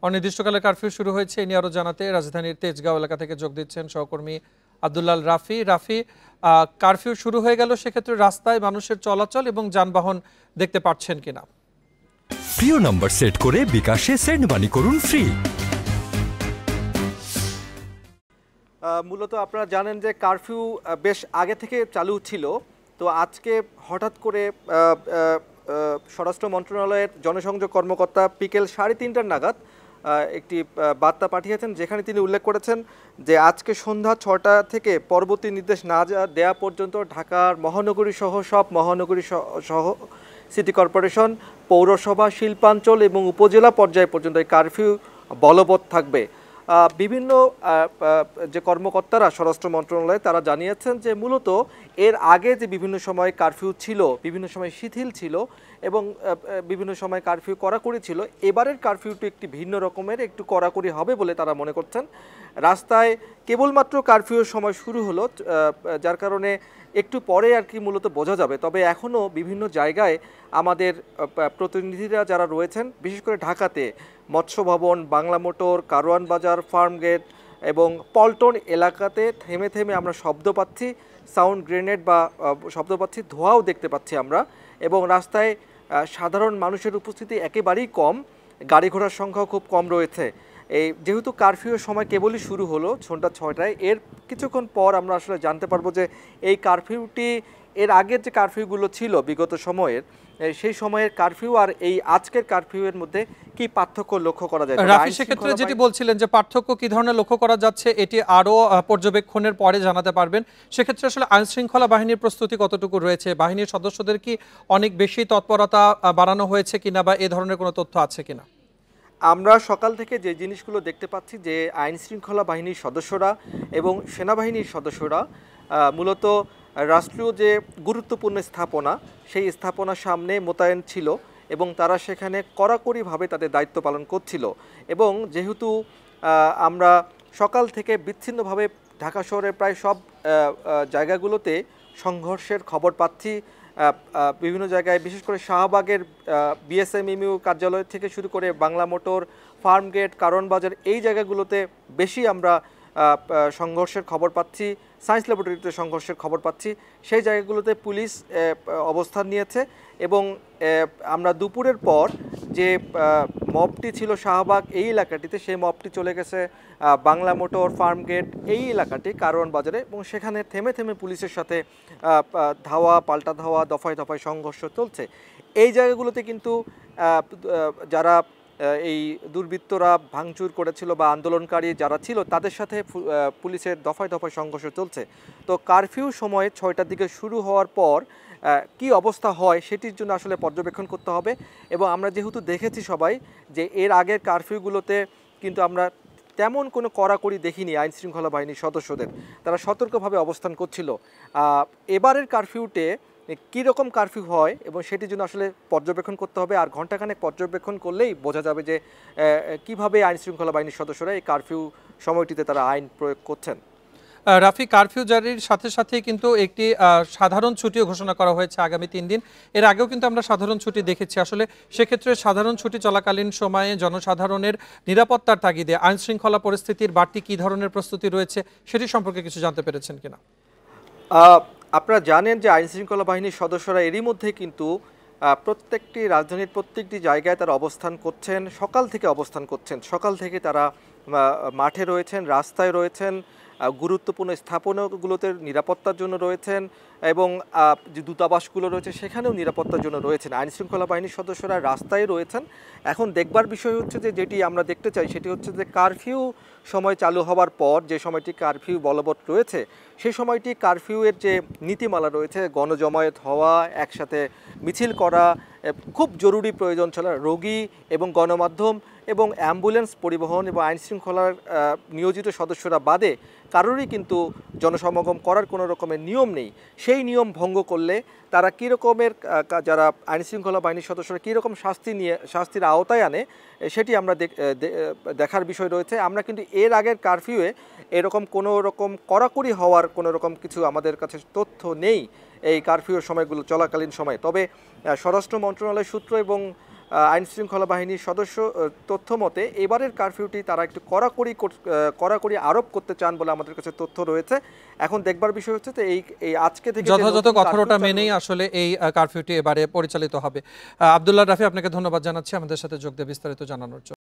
অনির্দিষ্টকালের কারফিউ শুরু হয়েছে এ নিয়ে আরো জানাতে রাজধানীর তেজগাঁও এলাকা থেকে যোগ দিচ্ছেন সহকর্মী আব্দুল্লাল রাফি। কারফিউ শুরু হয়ে গেল, সেক্ষেত্রে রাস্তায় মানুষের চলাচল এবং যানবাহন দেখতে পাচ্ছেন কিনা? প্রিয় নাম্বার সেট করে বিকাশে সেন্ড মানি করুন ফ্রি। মূলত আপনারা জানেন যে কারফিউ বেশ আগে থেকে চালু ছিল। তো আজকে হঠাৎ করে স্বরাষ্ট্র মন্ত্রণালয়ের জনসংযোগ কর্মকর্তা বিকেল 3:30 নাগাদ একটি বার্তা পাঠিয়েছেন, যেখানে তিনি উল্লেখ করেছেন যে আজকে সন্ধ্যা 6টা থেকে পরবর্তী নির্দেশ না দেওয়া পর্যন্ত ঢাকার মহানগরী সহ সব মহানগরী সহ সিটি কর্পোরেশন, পৌরসভা, শিল্পাঞ্চল এবং উপজেলা পর্যায় পর্যন্ত এই কারফিউ বলবৎ থাকবে। বিভিন্ন যে কর্মকর্তারা স্বরাষ্ট্র মন্ত্রণালয়ে তারা জানিয়েছেন যে মূলত এর আগে যে বিভিন্ন সময় কারফিউ ছিল, বিভিন্ন সময় শিথিল ছিল এবং বিভিন্ন সময় কারফিউ কড়াকড়ি ছিল, এবারের কারফিউটি একটি ভিন্ন রকমের, একটু কড়াকড়ি হবে বলে তারা মনে করছেন। রাস্তায় কেবলমাত্র কারফিউর সময় শুরু হলো, যার কারণে একটু পরে আর কি মূলত বোঝা যাবে। তবে এখনও বিভিন্ন জায়গায় আমাদের প্রতিনিধিরা যারা রয়েছেন, বিশেষ করে ঢাকাতে মৎস্য ভবন, বাংলা মোটর, কারওয়ান বাজার, ফার্মগেট এবং পল্টন এলাকাতে থেমে থেমে আমরা শব্দ পাচ্ছি, সাউন্ড গ্রেনেড বা শব্দ পাচ্ছি, ধোঁয়াও দেখতে পাচ্ছি আমরা। এবং রাস্তায় সাধারণ মানুষের উপস্থিতি একেবারেই কম, গাড়ি ঘোড়ার সংখ্যাও খুব কম রয়েছে। এই যেহেতু কারফিউর সময় কেবলই শুরু হলো সন্ধ্যা 6টায়, এর কিছুক্ষণ পর আমরা আসলে জানতে পারবো যে এই কারফিউটি এর আগের যে কারফিউগুলো ছিল বিগত সময়ের, সেই সময়ের কারফিউ আর এই আজকের কারফিউয়ের মধ্যে কি পার্থক্য লক্ষ্য করা যায়। রাফি, সেক্ষেত্রে যেটি বলছিলেন যে পার্থক্য কি ধরনের লক্ষ্য করা যাচ্ছে, এটি আরো পর্যবেক্ষণের পরে জানাতে পারবেন। সেক্ষেত্রে আসলে আইন শৃঙ্খলা বাহিনীর প্রস্তুতি কতটুকু রয়েছে, বাহিনীর সদস্যদের কি অনেক বেশি তৎপরতা বাড়ানো হয়েছে কিনা বা এ ধরনের কোনো তথ্য আছে কিনা? আমরা সকাল থেকে যে জিনিসগুলো দেখতে পাচ্ছি যে আইন শৃঙ্খলা বাহিনীর সদস্যরা এবং সেনাবাহিনীর সদস্যরা মূলত রাষ্ট্রীয় যে গুরুত্বপূর্ণ স্থাপনা, সেই স্থাপনার সামনে মোতায়েন ছিল এবং তারা সেখানে কড়াকড়িভাবে তাদের দায়িত্ব পালন করছিল। এবং যেহেতু আমরা সকাল থেকে বিচ্ছিন্নভাবে ঢাকা শহরের প্রায় সব জায়গাগুলোতে সংঘর্ষের খবর পাচ্ছি, বিভিন্ন জায়গায় বিশেষ করে শাহবাগের বিএসএমইউ কার্যালয় থেকে শুরু করে বাংলা মোটর, ফার্মগেট, কারওয়ান বাজার, এই জায়গাগুলোতে বেশি আমরা সংঘর্ষের খবর পাচ্ছি, সায়েন্স ল্যাবরেটরিতে সংঘর্ষের খবর পাচ্ছি। সেই জায়গাগুলোতে পুলিশ অবস্থান নিয়েছে এবং আমরা দুপুরের পর যে মবটি ছিল শাহবাগ এই এলাকাটিতে, সেই মবটি চলে গেছে বাংলা মোটর, ফার্মগেট এই এলাকাটি, কারওয়ান বাজারে, এবং সেখানে থেমে থেমে পুলিশের সাথে ধাওয়া পাল্টা ধাওয়া, দফায় দফায় সংঘর্ষ চলছে। এই জায়গাগুলোতে কিন্তু যারা এই দুর্বৃত্তরা ভাঙচুর করেছিল বা আন্দোলনকারী যারা ছিল তাদের সাথে পুলিশের দফায় দফায় সংঘর্ষ চলছে। তো কারফিউ সময় 6টার দিকে শুরু হওয়ার পর কি অবস্থা হয় সেটির জন্য আসলে পর্যবেক্ষণ করতে হবে। এবং আমরা যেহেতু দেখেছি সবাই যে এর আগের কারফিউগুলোতে কিন্তু আমরা তেমন কোনো কড়াকড়ি দেখিনি আইন শৃঙ্খলা বাহিনীর সদস্যদের, তারা সতর্কভাবে অবস্থান করছিল। এবারের কারফিউতে কীরকম কারফিউ হয় এবং সেটির জন্য আসলে পর্যবেক্ষণ করতে হবে, আর ঘণ্টাখানেক পর্যবেক্ষণ করলেই বোঝা যাবে যে কিভাবে আইন শৃঙ্খলা বাহিনীর সদস্যরা এই কারফিউ সময়টিতে তারা আইন প্রয়োগ করছেন। রাফি, কারফিউ জারির সাথে সাথে কিন্তু একটি সাধারণ ছুটিও ঘোষণা করা হয়েছে আগামী 3 দিন। এর আগেও কিন্তু আমরা সাধারণ ছুটি দেখেছি। আসলে সেক্ষেত্রে সাধারণ ছুটি চলাকালীন সময়ে জনসাধারণের নিরাপত্তার তাগিদে আইন শৃঙ্খলা পরিস্থিতির বাড়তি কী ধরনের প্রস্তুতি রয়েছে সেটি সম্পর্কে কিছু জানতে পেরেছেন কিনা? আপনারা জানেন যে আইন শৃঙ্খলা বাহিনীর সদস্যরা এরই মধ্যে কিন্তু প্রত্যেকটি রাজধানীর প্রত্যেকটি জায়গায় তারা অবস্থান করছেন, সকাল থেকে অবস্থান করছেন। সকাল থেকে তারা মাঠে রয়েছেন, রাস্তায় রয়েছেন, গুরুত্বপূর্ণ স্থাপনাগুলোতে নিরাপত্তার জন্য রয়েছেন এবং যে দূতাবাসগুলো রয়েছে সেখানেও নিরাপত্তার জন্য রয়েছেন। আইন শৃঙ্খলা বাহিনীর সদস্যরা রাস্তায় রয়েছেন। এখন দেখবার বিষয় হচ্ছে যে যেটি আমরা দেখতে চাই সেটি হচ্ছে যে কারফিউ সময় চালু হওয়ার পর যে সময়টি কারফিউ বলবৎ রয়েছে, সেই সময়টি কারফিউয়ের যে নীতিমালা রয়েছে, গণজমায়েত হওয়া, একসাথে মিছিল করা, খুব জরুরি প্রয়োজন ছাড়া রোগী এবং গণমাধ্যম এবং অ্যাম্বুলেন্স পরিবহন এবং আইন শৃঙ্খলার নিয়োজিত সদস্যরা বাদে কারোরই কিন্তু জনসমাগম করার কোনো রকমের নিয়ম নেই। সেই নিয়ম ভঙ্গ করলে তারা কী রকমের, যারা আইন শৃঙ্খলা বাহিনীর সদস্যরা কী রকম শাস্তির আওতায় আনে সেটি আমরা দেখার বিষয় রয়েছে। আমরা কিন্তু এর আগের কারফিউয়ে এরকম কোনো রকম কড়াকড়ি হওয়ার কোনো রকম কিছু আমাদের কাছে তথ্য নেই এই কারফিউর সময়গুলো চলাকালীন সময়। তবে স্বরাষ্ট্র মন্ত্রণালয় সূত্র এবং আইন শৃঙ্খলা বাহিনীর সদস্য তথ্য মতে এবারের কারফিউটি তারা একটু কড়াকড়ি আরোপ করতে চান বলে আমাদের কাছে তথ্য রয়েছে। এখন দেখবার বিষয় হচ্ছে যে এই আজকে থেকে যথাযথ কঠোরতা মেনেই আসলে এই কারফিউটি এবারে পরিচালিত হবে। আব্দুল্লাহ রাফি, আপনাকে ধন্যবাদ জানাচ্ছি আমাদের সাথে যোগ দিয়ে বিস্তারিত জানানোর জন্য।